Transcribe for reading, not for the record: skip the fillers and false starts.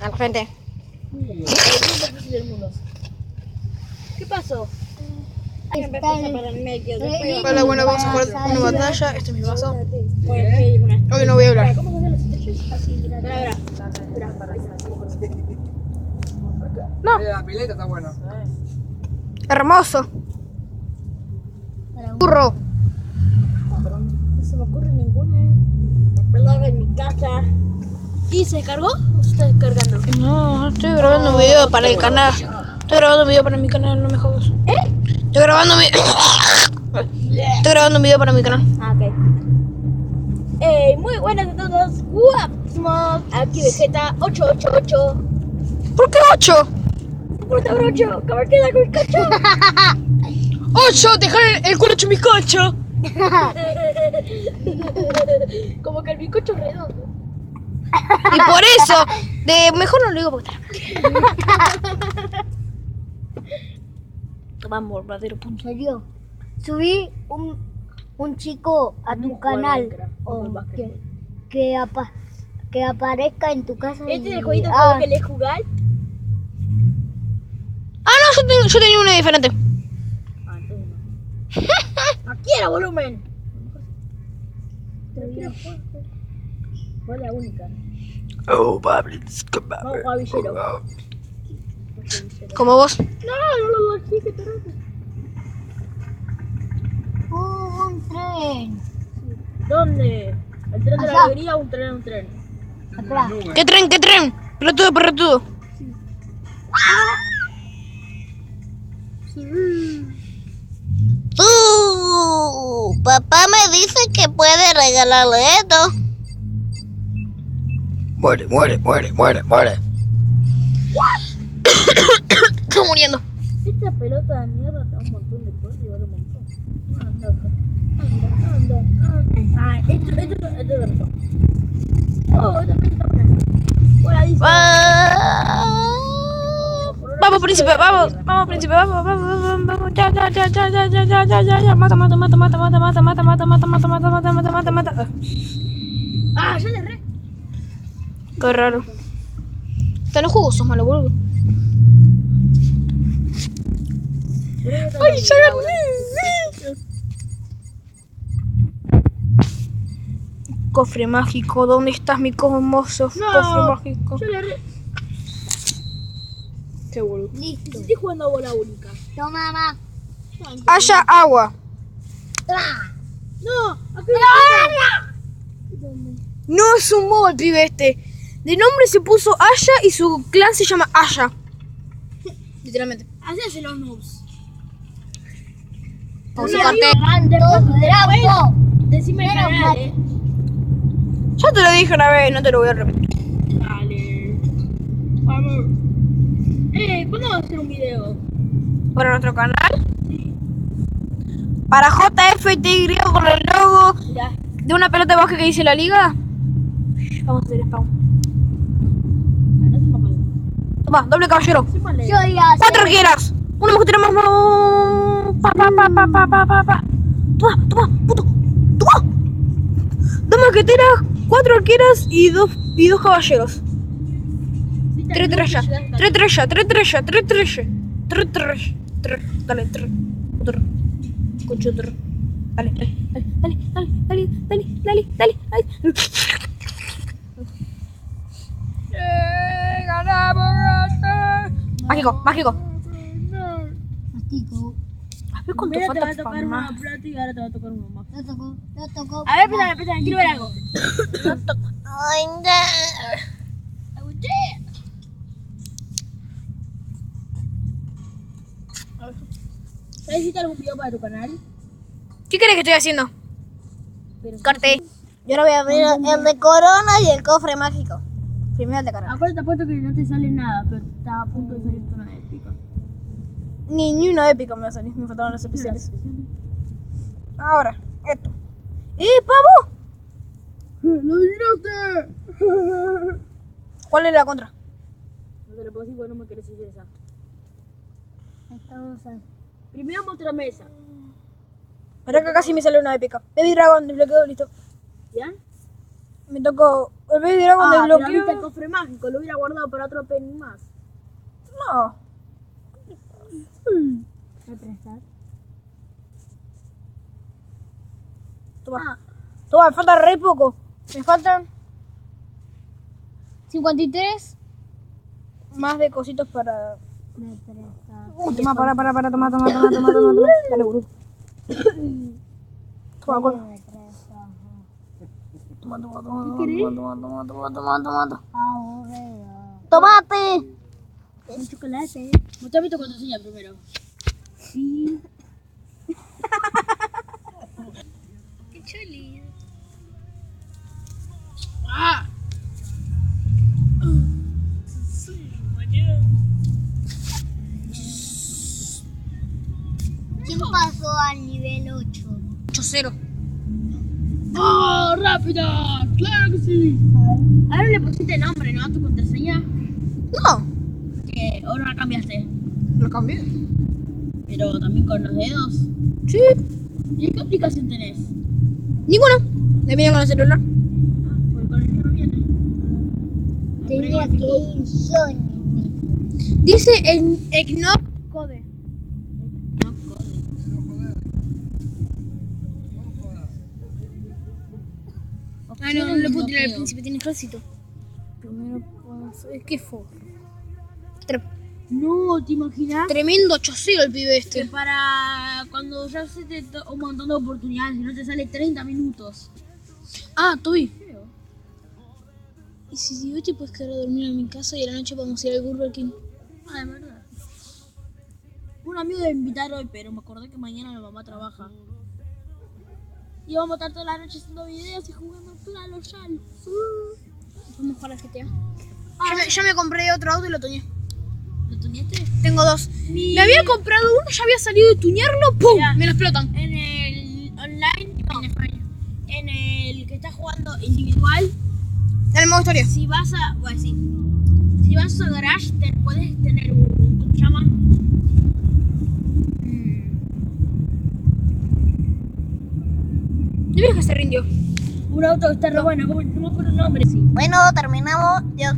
Al frente. ¿Qué pasó? Hola, bueno, vamos a jugar una batalla. Este es mi vaso. Hoy Hoy no voy a hablar. No. La pileta está buena. Hermoso. Burro. No se me ocurre ninguna. Pelada en mi casa. ¿Y se cargó o se está descargando? No, estoy grabando un video para el canal. Estoy grabando un video para mi canal, no me jodas. Estoy grabando un video para mi canal. Ah, ok. Muy buenas a todos. Guapísimos. Aquí Vegeta 888. ¿Por qué 8? Puta brocho, ¿cómo queda con el cacho? 8, dejar el culo hecho bizcocho. Como que el bizcocho redondo. Y por eso, mejor no lo digo porque vamos, verdadero punto. ¿Serio? Subí un chico a tu canal que aparezca en tu casa. ¿Este es el jueguito con que le jugar? Ah, no, yo tenía una diferente. Ah, entonces no. Aquí era volumen. Fue la única. Oh, Pablo, Vamos a jugar villero. Como vos. No, sí, que te roto. Un tren. ¿Dónde? ¿El tren de la Allá. alegría o un tren? Atrás. ¿Qué tren? ¿Qué tren? Pelotudo, pelotudo. Papá me dice que puede regalarle esto. Muere, muere, muere, muere, muere. Estoy muriendo. Esta pelota de mierda te da un montón de cosas y vale un montón. Anda. Ah, esto es verdad. Oh, esta pelota buena. Hola, dice. Vamos, príncipe, vamos, príncipe, vamos. Ya. Mata. Ah, ya le erré. Qué raro. Están los jugosos, malo, boludo. ¡Ay, ya gané! Cofre mágico, ¿dónde estás, mi hermoso cofre mágico? Yo le erré. Qué boludo. Listo. Estoy jugando a bola única. Toma, mamá. Haya agua. No, acá No es un modo el pibe este. De nombre se puso Aya y su clan se llama Aya. Literalmente. así hacen los noobs. Puse corté. Drago. Decime el canal, Ya te lo dije una vez, no te lo voy a repetir. Dale. Vamos. ¿Cuándo vas a hacer un video? Para nuestro canal. Para JFTY con el logo Ya. de una pelota baja que dice la liga. Vamos a hacer spawn. No se me acuerdo. Toma, doble caballero. Sí, ponle. Yo ya 4 arqueras. Una mujer más. Pa. Toma, puto. Toma. 2 mosqueteras, 4 arqueras y dos caballeros. 3 ya. Dale, 3. Concho, 3. Dale. Ganamos. Mágico. Mastico. A ver cuánto Primero te va falta a tocar para una más. plata y ahora te va a tocar uno más. Lo tocó. A ver, espera, quiero ver algo. Ay, ¿Sabes si te algún video para tu canal? ¿Qué crees que estoy haciendo? Corte. Yo ahora voy a abrir el de corona y el cofre mágico. Primero el de corona. Acuérdate, te apuesto que no te sale nada, pero está a punto de salir una épica. Ni una épica me va a salir, me faltaban los especiales. Ahora, esto. ¡Pavo! ¡Lo adivinaste! ¿Cuál es la contra? No te lo puedo decir porque no me querés decir esa. Estamos a... Primero muéstrame esa. Espera que casi me sale una épica. Baby Dragon, desbloqueado, listo. ¿Ya? Me tocó el Baby Dragon Pero viste el desbloqueo. cofre mágico, lo hubiera guardado para otro penny más. No. ¿Me prestas? Toma. Toma, me falta re poco. Me faltan 53. más de cositos para. Me prestas. Toma, para, toma. Dale, boludo. Toma, corta. Me prestas. Toma. Aburrido. ¡Tomate! Un chocolate. Mostrame tu contraseña primero. Sí. ¡Qué chuli! ¡Ah! ¿Quién pasó al nivel 8? 8-0. ¡Oh, rápido! ¡Claro que sí! Ahora le pusiste nombre, ¿no? A tu contraseña. No, Que ahora la cambiaste. lo cambié. Pero también con los dedos. Sí. ¿Y qué aplicación tenés? Ninguno. Le viene con el celular. Porque con el mío no viene. Tenía que ir Sony. Dice en Knock Code. No, joder. Ah, no le puedo tirar al príncipe, tiene ejército. Primero puedo hacer. ¿Qué fue? No, ¿te imaginas? Tremendo 8-0 el pibe Que este. para cuando ya se te da un montón de oportunidades y no te sale 30 minutos. Ah, Toby. ¿Y si hoy te puedes quedar a dormir en mi casa y a la noche vamos a ir al Burger King? Ah, de verdad. Un amigo me invitar hoy, pero me acordé que mañana mi mamá trabaja. Y vamos a estar toda la noche haciendo videos y jugando Clash Royale. Vamos a jugar a GTA. Ya me compré otro auto y lo tuñé. ¿Lo tuneaste? Tengo dos. Mi- Me había comprado uno, ya había salido de tuñarlo, ¡pum! Mirá. Me lo explotan. En el online, no. En el que estás jugando individual, Dale modo historia. si vas a, bueno, sí. Si vas a Garage, puedes tener un, ¿cómo se llama? ¿No ves que se rindió? Un auto que está re bueno, no me acuerdo el nombre, sí. Bueno, terminamos. Dios.